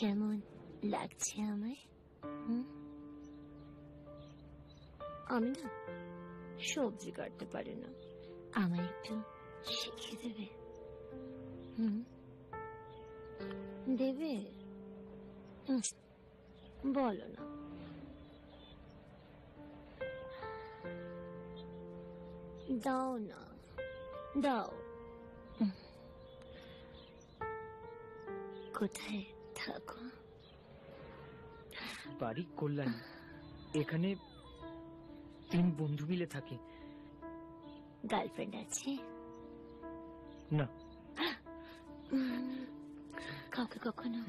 কেমন লাগছে আমায়? আমি না সবজি কাটতে পারি না, আমায় একটু শিখিয়ে দেবে? দেবে? বলো না। দাও না, দাও। কোথায় থাকো? বাড়ি কল্যাণী। এখানে 3 বন্ধু মিলে থাকে। গার্লফ্রেন্ড আছে? না। কাউকে কখনো